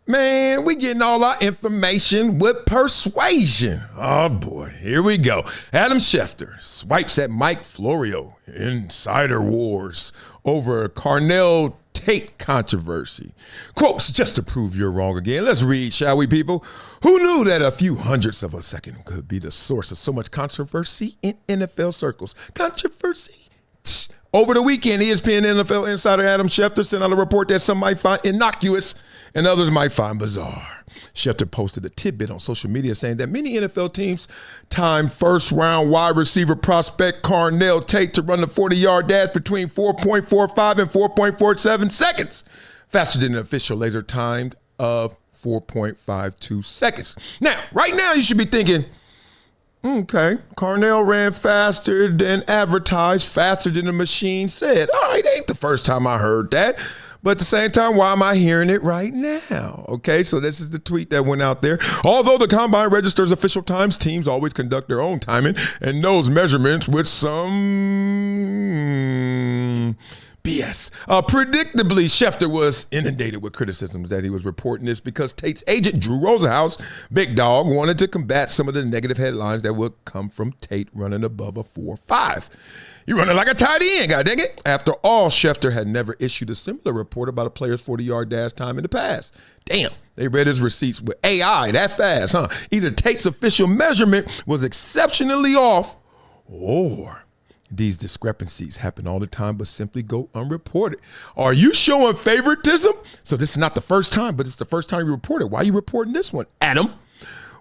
Man, we getting all our information with persuasion. Oh, boy. Here we go. Adam Schefter swipes at Mike Florio. Insider wars over Carnell Tate controversy. Quotes just to prove you're wrong again. Let's read, shall we, people? Who knew that a few hundredths of a second could be the source of so much controversy in NFL circles? Controversy? Over the weekend, ESPN NFL insider Adam Schefter sent out a report that some might find innocuous and others might find bizarre. Schefter posted a tidbit on social media saying that many NFL teams timed first-round wide receiver prospect Carnell Tate to run the 40-yard dash between 4.45 and 4.47 seconds, faster than the official laser timed of 4.52 seconds. Now, right now, you should be thinking, okay, Carnell ran faster than advertised, faster than the machine said. All right, ain't the first time I heard that. But at the same time, why am I hearing it right now? Okay, so this is the tweet that went out there. Although the Combine registers official times, teams always conduct their own timing and those measurements with some BS. Predictably, Schefter was inundated with criticisms that he was reporting this because Tate's agent, Drew Rosenhaus, big dog, wanted to combat some of the negative headlines that would come from Tate running above a 4.5. You're running like a tight end, god dang it. After all, Schefter had never issued a similar report about a player's 40-yard dash time in the past. Damn, they read his receipts with AI that fast, huh? Either Tate's official measurement was exceptionally off, or these discrepancies happen all the time but simply go unreported. Are you showing favoritism? So this is not the first time, but it's the first time you reported. Why are you reporting this one, Adam?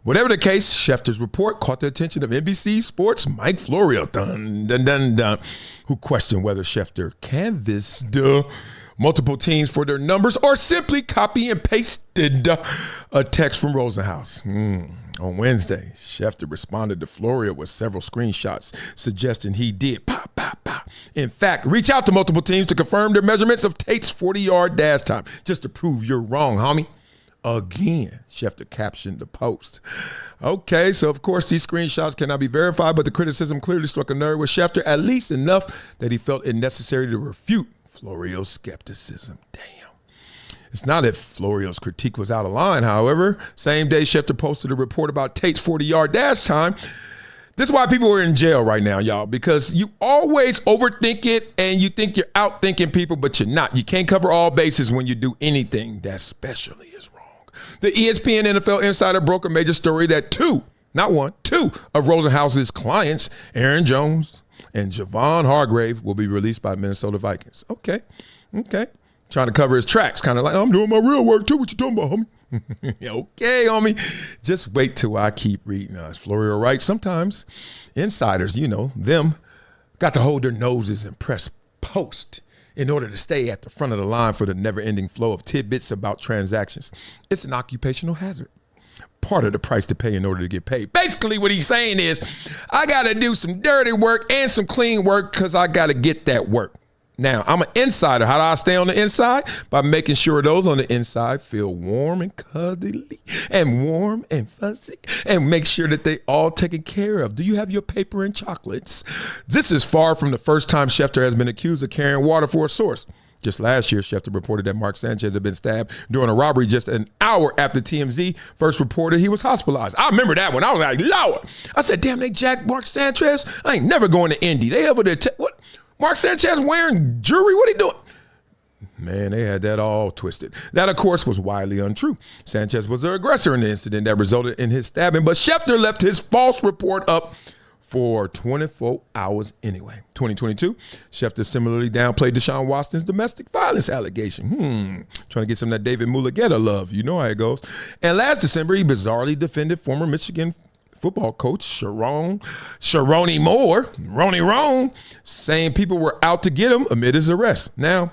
Whatever the case, Schefter's report caught the attention of NBC Sports' Mike Florio, who questioned whether Schefter canvassed multiple teams for their numbers or simply copy and pasted a text from Rosenhaus. On Wednesday, Schefter responded to Florio with several screenshots suggesting he did, in fact, reach out to multiple teams to confirm their measurements of Tate's 40-yard dash time, just to prove you're wrong, homie. Again, Schefter captioned the post. Okay, so of course these screenshots cannot be verified, but the criticism clearly struck a nerve with Schefter, at least enough that he felt it necessary to refute Florio's skepticism. Damn. It's not that Florio's critique was out of line, however. Same day, Schefter posted a report about Tate's 40-yard dash time. This is why people are in jail right now, y'all, because you always overthink it and you think you're outthinking people, but you're not. You can't cover all bases when you do anything that specially is wrong. The ESPN NFL insider broke a major story that two of Rosenhaus's clients, Aaron Jones and Javon Hargrave, will be released by Minnesota Vikings. Okay. Trying to cover his tracks, kind of like, I'm doing my real work too. What you talking about, homie? Okay, homie. Just wait till I keep reading. As Florio writes, sometimes insiders, them, got to hold their noses and press post in order to stay at the front of the line for the never-ending flow of tidbits about transactions. It's an occupational hazard. Part of the price to pay in order to get paid. Basically, what he's saying is, I got to do some dirty work and some clean work because I got to get that work. Now, I'm an insider. How do I stay on the inside? By making sure those on the inside feel warm and cuddly and warm and fuzzy, and make sure that they all taken care of. Do you have your paper and chocolates? This is far from the first time Schefter has been accused of carrying water for a source. Just last year, Schefter reported that Mark Sanchez had been stabbed during a robbery just an hour after TMZ first reported he was hospitalized. I remember that one. I was like, Lord. I said, damn, they jacked Mark Sanchez? I ain't never going to Indy. They ever did. What? Mark Sanchez wearing jewelry? What he doing? Man, they had that all twisted. That, of course, was widely untrue. Sanchez was the aggressor in the incident that resulted in his stabbing, but Schefter left his false report up for 24 hours anyway. 2022, Schefter similarly downplayed Deshaun Watson's domestic violence allegation. Trying to get some of that David Mulugeta love. You know how it goes. And last December, he bizarrely defended former Michigan football coach Sharoni Moore, Ronnie Roan, saying people were out to get him amid his arrest. Now,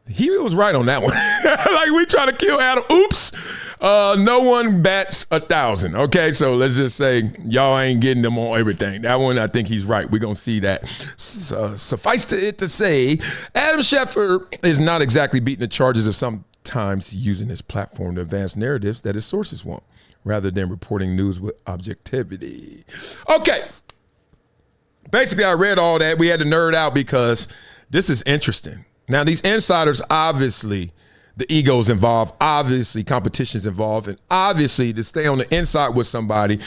he was right on that one. Like, we try to kill Adam. Oops. No one bats 1,000. Okay, so let's just say y'all ain't getting them on everything. That one, I think he's right. We're going to see that. Suffice it to say, Adam Schefter is not exactly beating the charges of sometimes using his platform to advance narratives that his sources want, rather than reporting news with objectivity. Okay. Basically, I read all that. We had to nerd out because this is interesting. Now, these insiders, obviously, the ego's involved. Obviously, competition's involved. And obviously, to stay on the inside with somebody,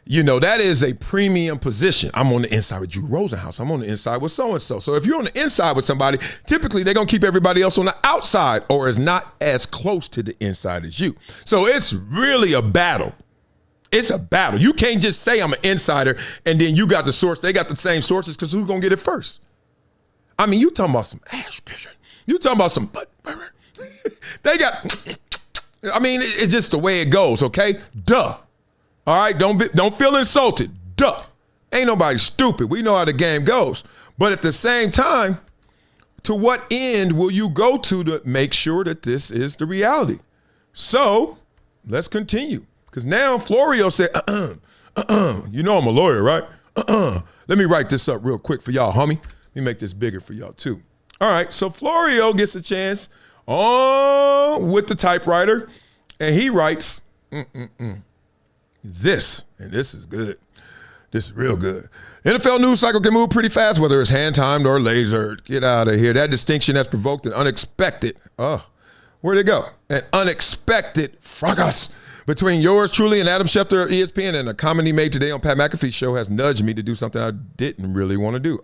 that is a premium position. I'm on the inside with Drew Rosenhaus. I'm on the inside with so-and-so. So if you're on the inside with somebody, typically they're going to keep everybody else on the outside or is not as close to the inside as you. So it's really a battle. It's a battle. You can't just say I'm an insider and then you got the source. They got the same sources because who's going to get it first? I mean, you talking about some ass kissing. You talking about some butt. They got, it's just the way it goes, okay? Duh. All right, don't feel insulted. Duh. Ain't nobody stupid. We know how the game goes. But at the same time, to what end will you go to make sure that this is the reality? So let's continue. Because now Florio said, you know I'm a lawyer, right? Let me write this up real quick for y'all, homie. Let me make this bigger for y'all too. All right, so Florio gets a chance with the typewriter, and he writes, this, and this is good. This is real good. NFL news cycle can move pretty fast, whether it's hand-timed or lasered. Get out of here. That distinction has provoked an unexpected, where'd it go? An unexpected fracas between yours truly and Adam Schefter of ESPN, and a comment he made today on Pat McAfee's show has nudged me to do something I didn't really want to do.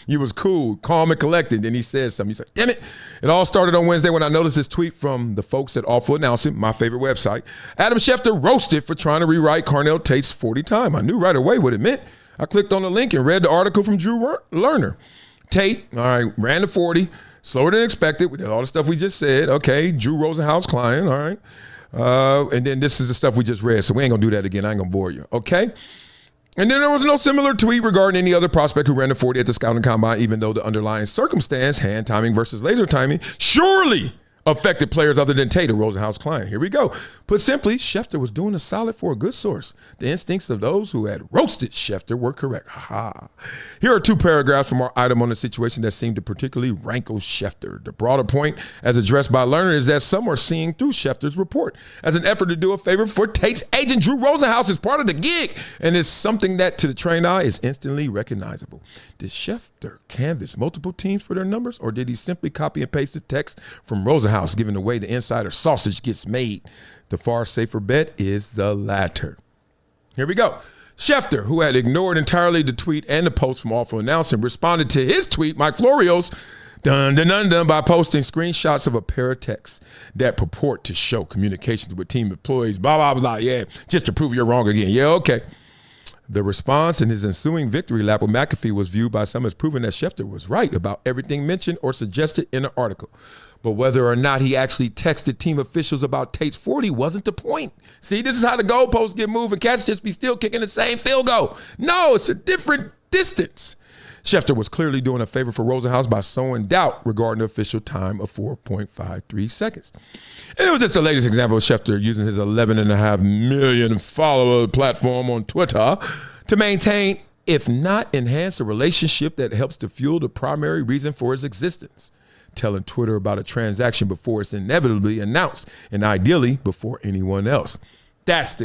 He was cool, calm, and collected. Then he said something. He said, damn it. It all started on Wednesday when I noticed this tweet from the folks at Awful Announcing, my favorite website. Adam Schefter roasted for trying to rewrite Carnell Tate's 40 time. I knew right away what it meant. I clicked on the link and read the article from Drew Lerner. Tate, ran the 40, slower than expected with all the stuff we just said. Okay, Drew Rosenhaus client, all right. And then this is the stuff we just read, so we ain't gonna do that again. I ain't gonna bore you, okay? And then there was no similar tweet regarding any other prospect who ran the 40 at the scouting combine, even though the underlying circumstance, hand timing versus laser timing, surely affected players other than Tate, a Rosenhaus client. Here we go. Put simply, Schefter was doing a solid for a good source. The instincts of those who had roasted Schefter were correct. Ha. Here are two paragraphs from our item on the situation that seemed to particularly rankle Schefter. The broader point, as addressed by Lerner, is that some are seeing through Schefter's report as an effort to do a favor for Tate's agent, Drew Rosenhaus, is part of the gig, and is something that, to the trained eye, is instantly recognizable. Did Schefter canvass multiple teams for their numbers, or did he simply copy and paste the text from Rosenhaus, given the way the insider sausage gets made? The far safer bet is the latter. Here we go. Schefter, who had ignored entirely the tweet and the post from Awful Announcing, responded to his tweet, Mike Florio's, by posting screenshots of a pair of texts that purport to show communications with team employees, blah, blah, blah, yeah, just to prove you're wrong again. Yeah, okay. The response in his ensuing victory lap with McAfee was viewed by some as proving that Schefter was right about everything mentioned or suggested in the article. But whether or not he actually texted team officials about Tate's 40 wasn't the point. See, this is how the goalposts get moved and cats just be still kicking the same field goal. No, it's a different distance. Schefter was clearly doing a favor for Rosenhaus by sowing doubt regarding the official time of 4.53 seconds. And it was just the latest example of Schefter using his 11.5 million follower platform on Twitter to maintain, if not enhance, a relationship that helps to fuel the primary reason for his existence. Telling Twitter about a transaction before it's inevitably announced, and ideally before anyone else. That's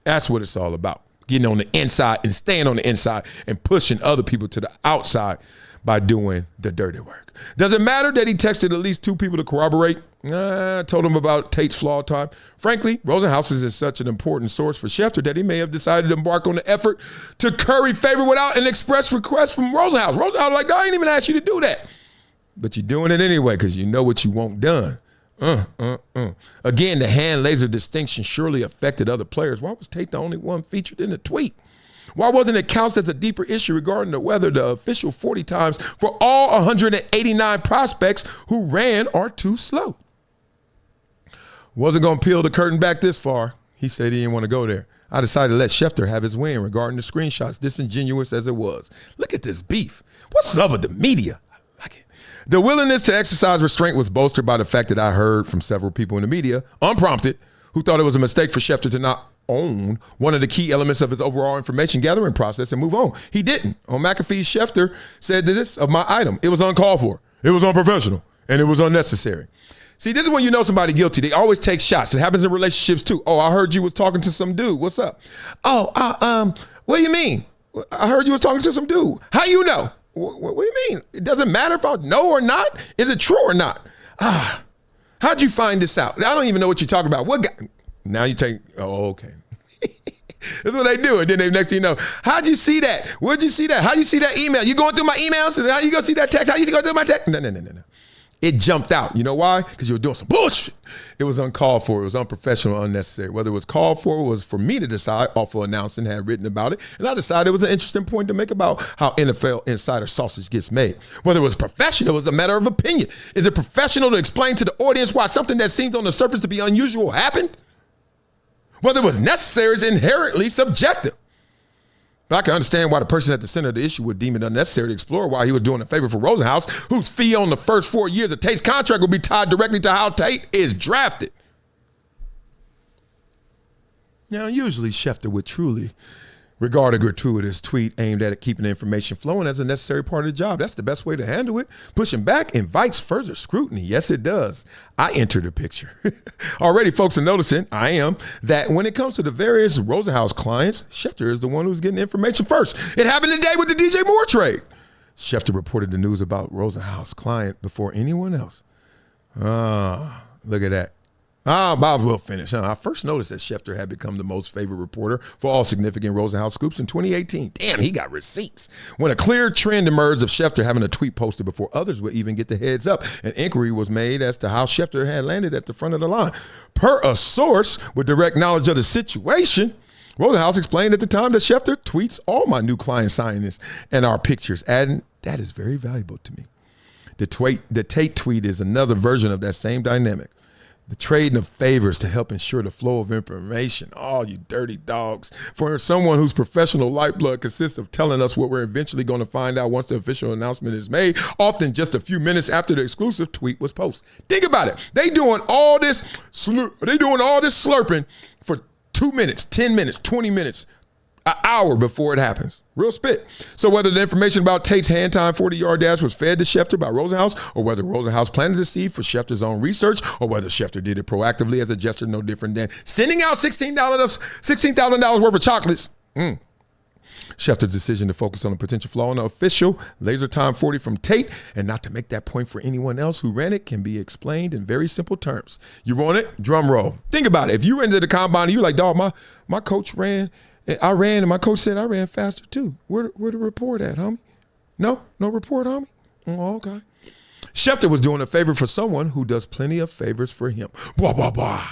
what it's all about. Getting on the inside and staying on the inside and pushing other people to the outside by doing the dirty work. Does it matter that he texted at least two people to corroborate? Told him about Tate's flawed time. Frankly, Rosenhaus is such an important source for Schefter that he may have decided to embark on the effort to curry favor without an express request from Rosenhaus. Rosenhaus like, I ain't even asked you to do that. But you're doing it anyway because you know what you want done. Again, the hand laser distinction surely affected other players. Why was Tate the only one featured in the tweet? Why wasn't it couched as a deeper issue regarding whether the official 40 times for all 189 prospects who ran are too slow? Wasn't going to peel the curtain back this far. He said he didn't want to go there. I decided to let Schefter have his win regarding the screenshots, disingenuous as it was. Look at this beef. What's up with the media? The willingness to exercise restraint was bolstered by the fact that I heard from several people in the media, unprompted, who thought it was a mistake for Schefter to not own one of the key elements of his overall information gathering process and move on. He didn't. On McAfee's, Schefter said this of my item: it was uncalled for, it was unprofessional, and it was unnecessary. See, this is when you know somebody guilty. They always take shots. It happens in relationships too. Oh, I heard you was talking to some dude. What's up? Oh, what do you mean? I heard you was talking to some dude. How you know? What do you mean? It doesn't matter if I know or not. Is it true or not? How'd you find this out? I don't even know what you're talking about. What guy? Now you take, oh, okay. That's what they do. And then the next thing you know, how'd you see that? Where'd you see that? How'd you see that email? You going through my emails? How you going to see that text? How you going through my text? No. It jumped out. You know why? Because you were doing some bullshit. It was uncalled for. It was unprofessional, unnecessary. Whether it was called for, it was for me to decide. Awful announcing had written about it. And I decided it was an interesting point to make about how NFL insider sausage gets made. Whether it was professional, it was a matter of opinion. Is it professional to explain to the audience why something that seemed on the surface to be unusual happened? Whether it was necessary is inherently subjective. But I can understand why the person at the center of the issue would deem it unnecessary to explore why he was doing a favor for Rosenhaus, whose fee on the first 4 years of Tate's contract will be tied directly to how Tate is drafted. Now, usually Schefter would truly regard a gratuitous tweet aimed at keeping the information flowing as a necessary part of the job. That's the best way to handle it. Pushing back invites further scrutiny. Yes, it does. I enter the picture. Already folks are noticing, I am, that when it comes to the various Rosenhaus clients, Schefter is the one who's getting the information first. It happened today with the DJ Moore trade. Schefter reported the news about Rosenhaus client before anyone else. Look at that. Might as well finish. I first noticed that Schefter had become the most favored reporter for all significant Rosenhaus scoops in 2018. Damn, he got receipts. When a clear trend emerged of Schefter having a tweet posted before others would even get the heads up, an inquiry was made as to how Schefter had landed at the front of the line. Per a source with direct knowledge of the situation, Rosenhaus explained at the time that Schefter tweets all my new client signings and our pictures, adding, that is very valuable to me. The Tate tweet is another version of that same dynamic. The trading of favors to help ensure the flow of information. Oh, you dirty dogs. For someone whose professional lifeblood consists of telling us what we're eventually going to find out once the official announcement is made, often just a few minutes after the exclusive tweet was posted. Think about it. They doing all this slurping for 2 minutes, 10 minutes, 20 minutes, an hour before it happens. Real spit. So whether the information about Tate's hand time 40-yard dash was fed to Schefter by Rosenhaus, or whether Rosenhaus planted the seed for Schefter's own research, or whether Schefter did it proactively as a gesture no different than sending out $16,000 worth of chocolates. Schefter's decision to focus on a potential flaw in the official laser time 40 from Tate and not to make that point for anyone else who ran it can be explained in very simple terms. You want it? Drum roll. Think about it. If you ran to the combine and you're like, dog, my coach ran, I ran, and my coach said I ran faster too. Where the report at, homie? No report, homie? Oh, okay. Schefter was doing a favor for someone who does plenty of favors for him. Blah, blah, blah.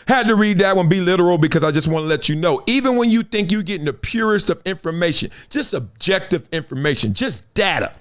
Had to read that one, be literal, because I just want to let you know, even when you think you're getting the purest of information, just objective information, just data,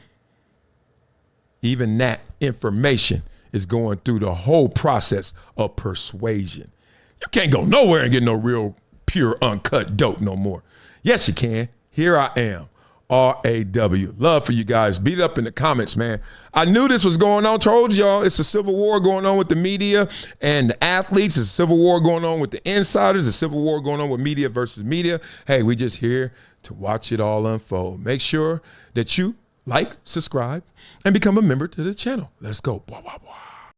even that information is going through the whole process of persuasion. You can't go nowhere and get no real pure, uncut dope no more. Yes, you can. Here I am. RAW. Love for you guys. Beat it up in the comments, man. I knew this was going on. Told y'all it's a civil war going on with the media and the athletes. It's a civil war going on with the insiders. A civil war going on with media versus media. Hey, we just here to watch it all unfold. Make sure that you like, subscribe, and become a member to the channel. Let's go. Blah, blah, blah.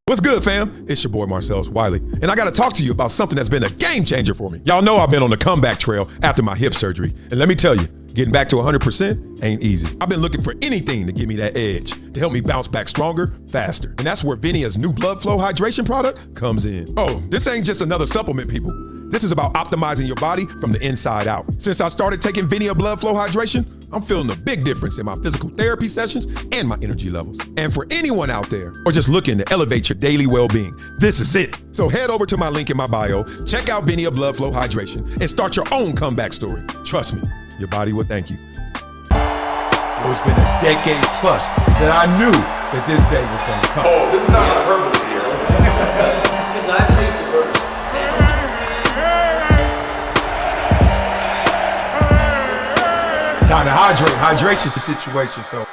What's good, fam? It's your boy, Marcellus Wiley, and I got to talk to you about something that's been a game changer for me. Y'all know I've been on the comeback trail after my hip surgery, and let me tell you, getting back to 100% ain't easy. I've been looking for anything to give me that edge, to help me bounce back stronger, faster. And that's where VINIA's new blood flow hydration product comes in. Oh, this ain't just another supplement, people. This is about optimizing your body from the inside out. Since I started taking VINIA blood flow hydration, I'm feeling a big difference in my physical therapy sessions and my energy levels. And for anyone out there, or just looking to elevate your daily well-being, this is it. So head over to my link in my bio, check out VINIA blood flow hydration, and start your own comeback story. Trust me, your body will thank you. It's been a decade plus that I knew that this day was going to come. Oh, this is not hyperbole here. Because I believe it's the purpose. Time to hydrate. Hydration's the situation, so.